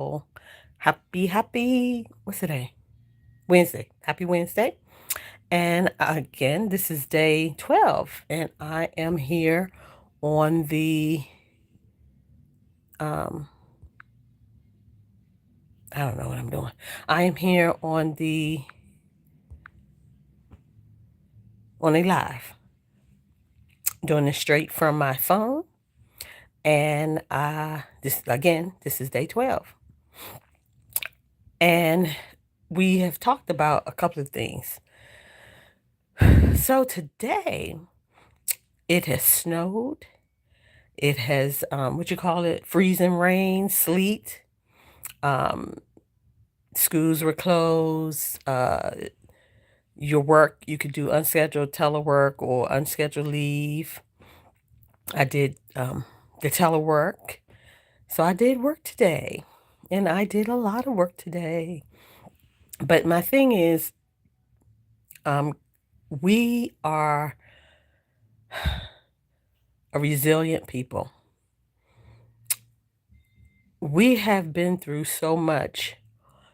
What's today? Wednesday. Happy Wednesday. And again, this is day 12, and I am here on um, I don't know what I'm doing. I am here on a live, doing this straight from my phone. And this is day 12. And we have talked about a couple of things. So today, it has snowed. It has, what you call it, freezing rain, sleet. Um, Schools were closed. Your work, you could do unscheduled telework or unscheduled leave. I did the telework. So I did work today. And I did a lot of work today. But my thing is, um, we are a resilient people. We have been through so much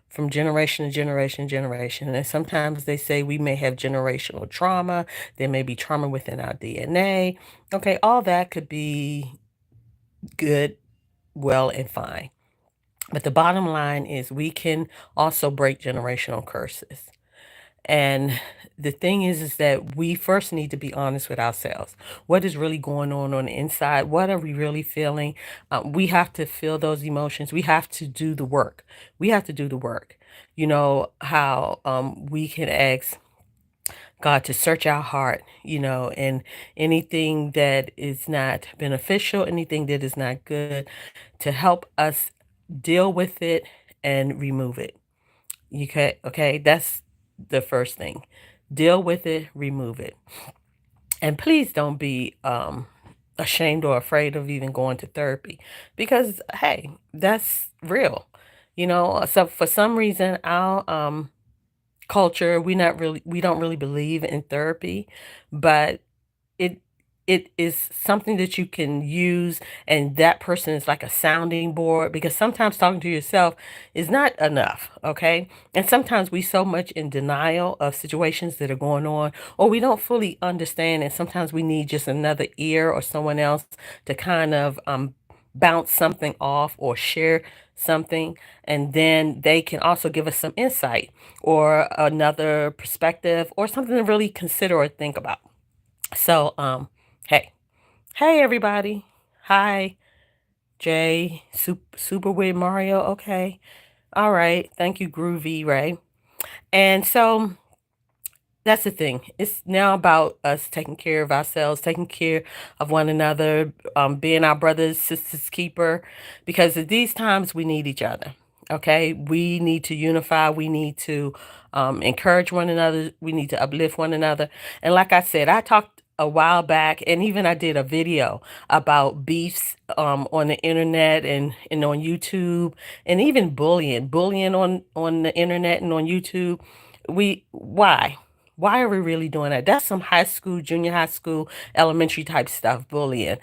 from generation to generation to generation. And sometimes they say we may have generational trauma. There may be trauma within our DNA. Okay, all that could be good, well, and fine. But the bottom line is we can also break generational curses. And the thing is that we first need to be honest with ourselves. What is really going on the inside? What are we really feeling? We have to feel those emotions. We have to do the work. We have to do the work. You know how we can ask God to search our heart, and anything that is not beneficial, anything that is not good, to help us deal with it and remove it. Okay, that's the first thing. Deal with it, remove it. And please don't be ashamed or afraid of even going to therapy, because hey, that's real. So for some reason our culture, we don't really believe in therapy, but it it is something that you can use, and that person is like a sounding board, because sometimes talking to yourself is not enough, okay? And sometimes we so much in denial of situations that are going on, or we don't fully understand, and sometimes we need just another ear or someone else to kind of bounce something off or share something, and then they can also give us some insight or another perspective or something to really consider or think about. So, hey, hey, everybody. Hi, Jay, Super Weird Mario. Okay. All right. Thank you, Groovy Ray. And so that's the thing. It's now about us taking care of ourselves, taking care of one another, being our brothers, sisters keeper, because at these times we need each other. Okay. We need to unify. We need to encourage one another. We need to uplift one another. And like I said, I talked a while back, and even I did a video about beefs on the internet and on YouTube, and even bullying on the internet and on YouTube. Why? Why are we really doing that? That's some high school, junior high school, elementary type stuff, bullying.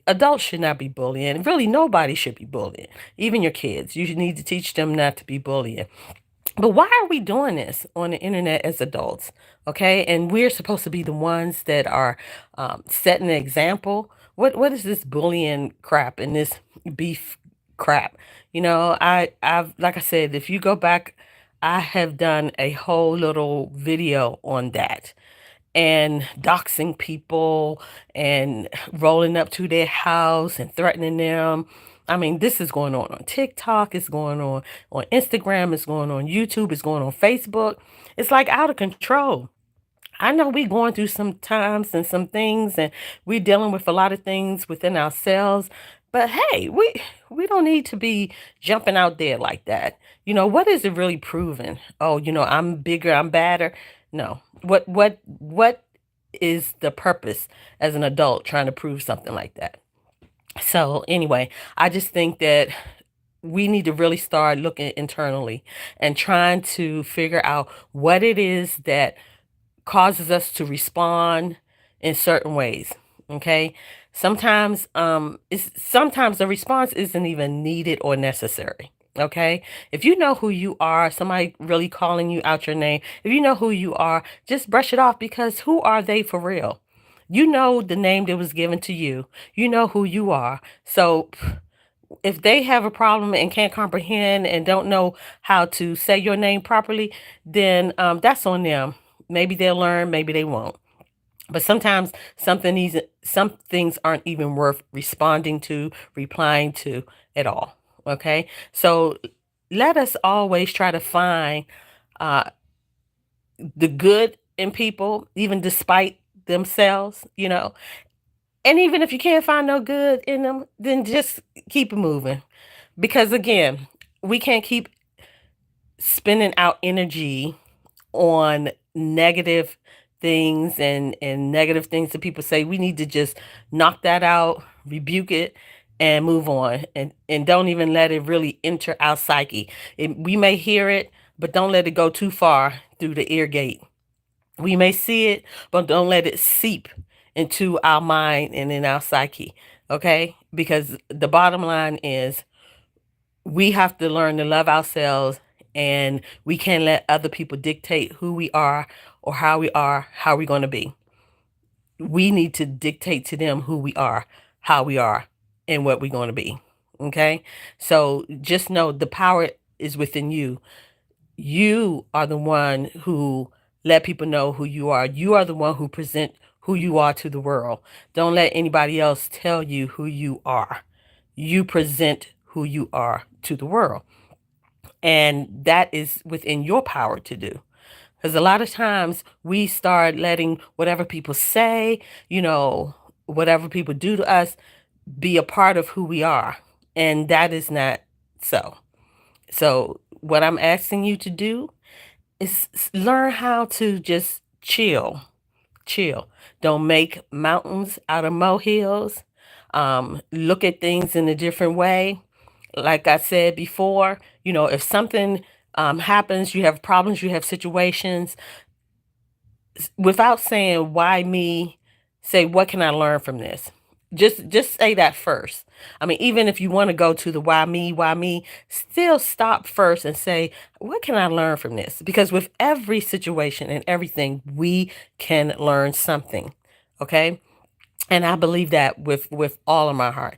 Adults should not be bullying. Really, nobody should be bullying. Even your kids. You need to teach them not to be bullying. But why are we doing this on the internet as adults? Okay. And we're supposed to be the ones that are setting the example. What is this bullying crap and this beef crap? I've, like I said, if you go back, I have done a whole little video on that, and doxing people and rolling up to their house and threatening them. I mean, this is going on TikTok, it's going on Instagram, it's going on YouTube, it's going on Facebook. It's like out of control. I know we going through some times and some things, and we're dealing with a lot of things within ourselves. But hey, we don't need to be jumping out there like that. What is it really proving? Oh, I'm bigger, I'm badder. No. What is the purpose as an adult trying to prove something like that? So anyway, I just think that we need to really start looking internally and trying to figure out what it is that causes us to respond in certain ways. Okay. Sometimes the response isn't even needed or necessary. Okay? If you know who you are, somebody really calling you out your name, if you know who you are, just brush it off, because who are they for real? You know the name that was given to you. You know who you are. So if they have a problem and can't comprehend and don't know how to say your name properly, then that's on them. Maybe they'll learn, maybe they won't. But sometimes some things aren't even worth responding to, replying to at all. Okay, so let us always try to find uh, the good in people, even despite themselves. And even if you can't find no good in them, then just keep it moving. Because again, we can't keep spending our energy on negative things and negative things that people say. We need to just knock that out, rebuke it, and move on, and don't even let it really enter our psyche. We may hear it, but don't let it go too far through the ear gate. We may see it, but don't let it seep into our mind and in our psyche. Okay, because the bottom line is we have to learn to love ourselves, and we can't let other people dictate who we are or how we're going to be. We need to dictate to them who we are, how we are, and what we're going to be. Okay? So just know the power is within you. You are the one who let people know who you are. You are the one who present who you are to the world. Don't let anybody else tell you who you are. You present who you are to the world. And that is within your power to do. Because a lot of times we start letting whatever people say, whatever people do to us, be a part of who we are. And that is not so. So, what I'm asking you to do is learn how to just chill. Chill. Don't make mountains out of molehills. Look at things in a different way. Like I said before, if something happens, you have problems, you have situations, without saying why me, say what can I learn from this. Just say that first. I mean, even if you want to go to the why me, still stop first and say, what can I learn from this? Because with every situation and everything, we can learn something. Okay? And I believe that with all of my heart.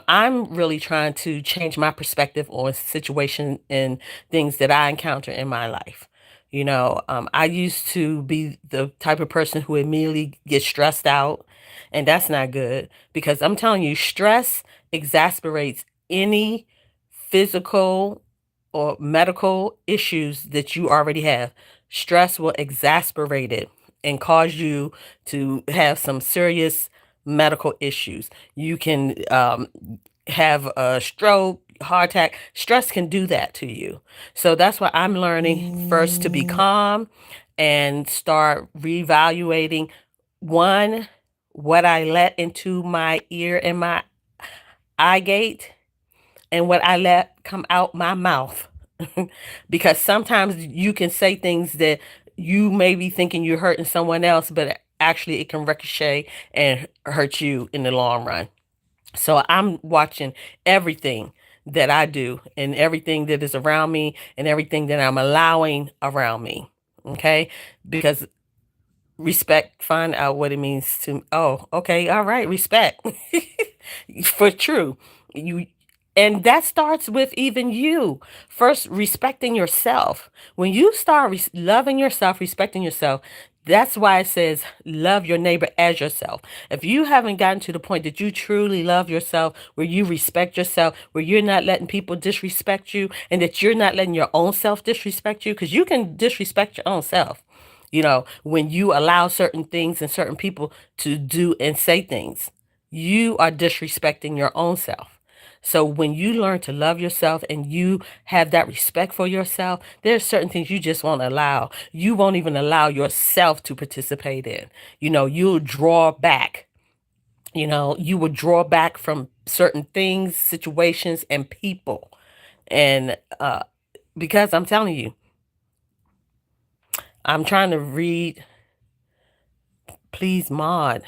I'm really trying to change my perspective on situation and things that I encounter in my life. I used to be the type of person who immediately gets stressed out, and that's not good, because I'm telling you, stress exasperates any physical or medical issues that you already have. Stress will exasperate it and cause you to have some serious medical issues. You can have a stroke, heart attack. Stress can do that to you. So that's why I'm learning first to be calm and start reevaluating, one, what I let into my ear and my eye gate, and what I let come out my mouth. Because sometimes you can say things that you may be thinking you're hurting someone else, but actually it can ricochet and hurt you in the long run. So I'm watching everything that I do and everything that is around me and everything that I'm allowing around me. Okay? Because respect, find out what it means to, oh, okay, all right, respect. For true. You and that starts with even you first respecting yourself. When you start loving yourself, respecting yourself, that's why it says love your neighbor as yourself. If you haven't gotten to the point that you truly love yourself, where you respect yourself, where you're not letting people disrespect you, and that you're not letting your own self disrespect you, because you can disrespect your own self. When you allow certain things and certain people to do and say things, you are disrespecting your own self. So when you learn to love yourself and you have that respect for yourself, there's certain things you just won't allow. You won't even allow yourself to participate in. You'll draw back. You will draw back from certain things, situations, and people. And because I'm telling you, I'm trying to read. Please mod.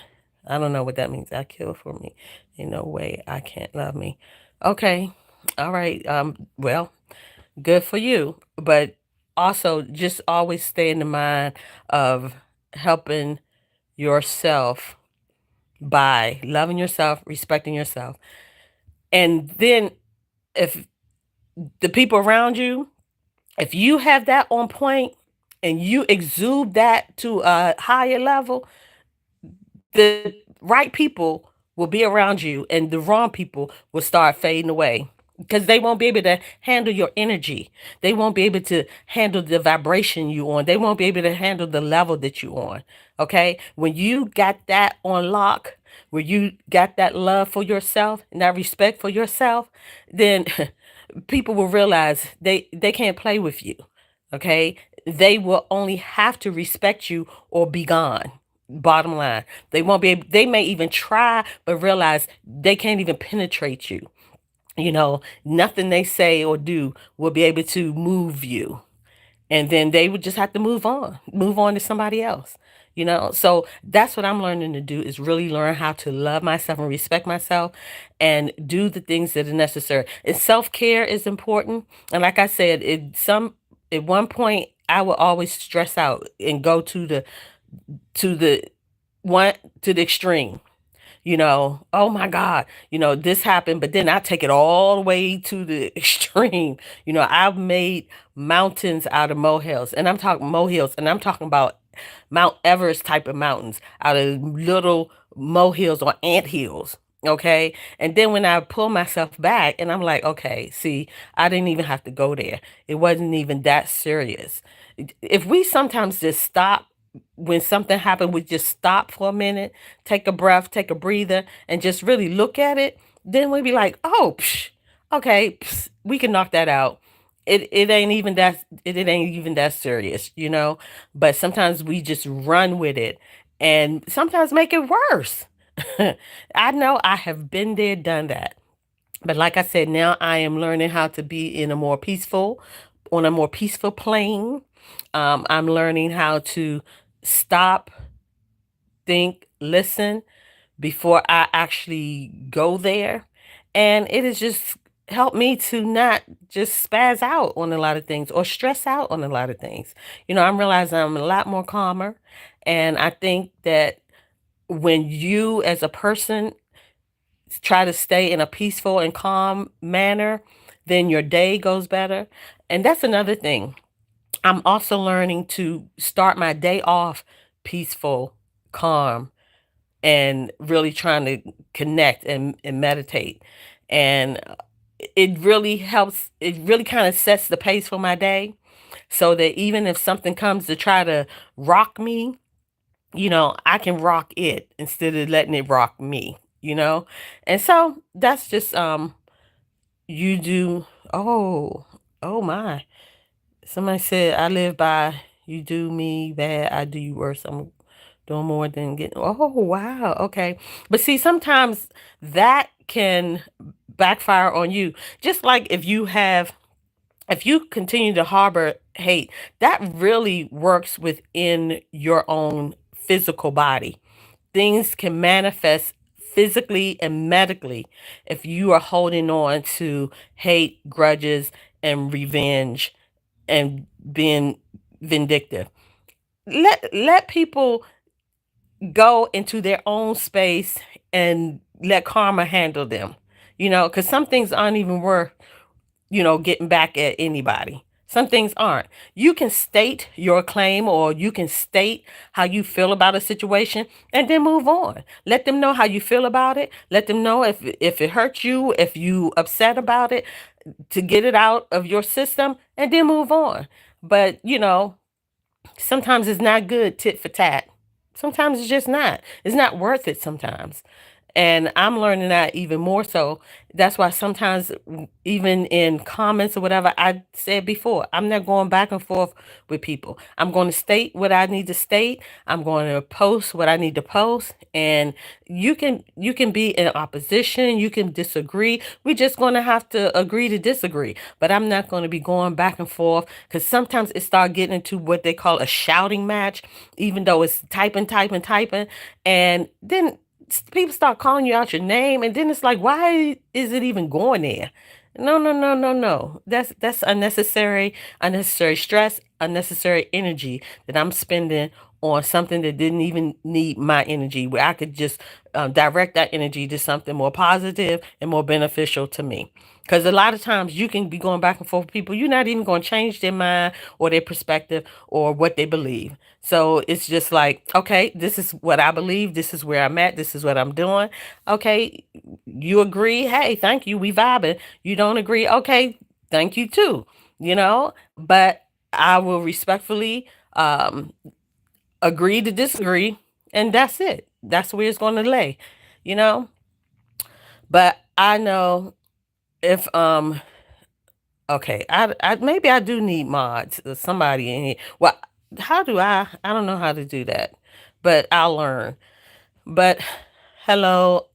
I don't know what that means. I kill for me. In no way I can't love me. Okay. All right. Well, Good for you. But also just always stay in the mind of helping yourself by loving yourself, respecting yourself. And then if the people around you, if you have that on point and you exude that to a higher level, the right people will be around you and the wrong people will start fading away because they won't be able to handle your energy. They won't be able to handle the vibration you on. They won't be able to handle the level that you on. Okay? When you got that on lock, where you got that love for yourself and that respect for yourself, then people will realize they can't play with you. Okay? They will only have to respect you or be gone. Bottom line, they won't be able, they may even try, but realize they can't even penetrate you. Nothing they say or do will be able to move you. And then they would just have to move on to somebody else. So that's what I'm learning to do is really learn how to love myself and respect myself and do the things that are necessary. And self-care is important. And like I said, at one point I would always stress out and go to the one to the extreme. Oh my God, this happened, but then I take it all the way to the extreme. I've made mountains out of molehills, and I'm talking molehills, and I'm talking about Mount Everest type of mountains out of little molehills or ant hills. Okay. And then when I pull myself back and I'm like, okay, see, I didn't even have to go there. It wasn't even that serious. If we sometimes just stop when something happened, we just stop for a minute, take a breath, take a breather, and just really look at it, then we'd be like, oh, psh, okay, psh, we can knock that out. It ain't even that serious. But sometimes we just run with it and sometimes make it worse. I know I have been there, done that. But like I said, now I am learning how to be on a more peaceful plane. I'm learning how to stop, think, listen before I actually go there. And it has just helped me to not just spaz out on a lot of things or stress out on a lot of things. I'm realizing I'm a lot more calmer. And I think that when you as a person try to stay in a peaceful and calm manner, then your day goes better. And that's another thing. I'm also learning to start my day off peaceful, calm, and really trying to connect and meditate. And it really helps, it really kind of sets the pace for my day so that even if something comes to try to rock me, I can rock it instead of letting it rock me. And so that's just you do oh, oh my. Somebody said I live by you do me bad, I do you worse. I'm doing more than getting oh wow, okay. But see, sometimes that can backfire on you. Just like if you continue to harbor hate, that really works within your own physical body. Things can manifest physically and medically if you are holding on to hate, grudges, and revenge and being vindictive. Let people go into their own space and let karma handle them. Because some things aren't even worth getting back at anybody. Some things aren't. You can state your claim or you can state how you feel about a situation and then move on. Let them know how you feel about it. Let them know if it hurts you, if you upset about it, to get it out of your system and then move on. But, sometimes it's not good tit for tat. Sometimes it's just not. It's not worth it sometimes. And I'm learning that even more so. That's why sometimes, even in comments or whatever, I said before, I'm not going back and forth with people. I'm going to state what I need to state. I'm going to post what I need to post. And you can be in opposition. You can disagree. We're just going to have to agree to disagree. But I'm not going to be going back and forth because sometimes it start getting into what they call a shouting match, even though it's typing, typing, typing. And then people start calling you out your name, and then it's like, why is it even going there? No, no, no, no, no. That's unnecessary stress, unnecessary energy that I'm spending on something that didn't even need my energy, where I could just direct that energy to something more positive and more beneficial to me. Because a lot of times you can be going back and forth with people, you're not even going to change their mind or their perspective or what they believe. So it's just like, okay, this is what I believe. This is where I'm at. This is what I'm doing. Okay, you agree? Hey, thank you. We vibing. You don't agree? Okay, thank you too. But I will respectfully agree to disagree, and that's it. That's where it's going to lay, you know. But I know if okay, I maybe I do need mods or somebody in here. Well, how do I don't know how to do that, but I'll learn. But hello,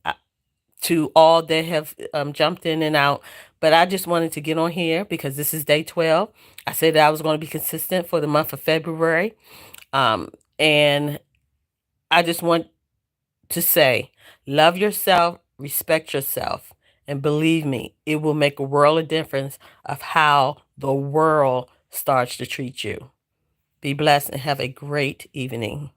to all that have jumped in and out. But I just wanted to get on here because this is day 12. I said that I was going to be consistent for the month of February. And I just want to say, love yourself, respect yourself, and believe me, it will make a world of difference of how the world starts to treat you. Be blessed and have a great evening.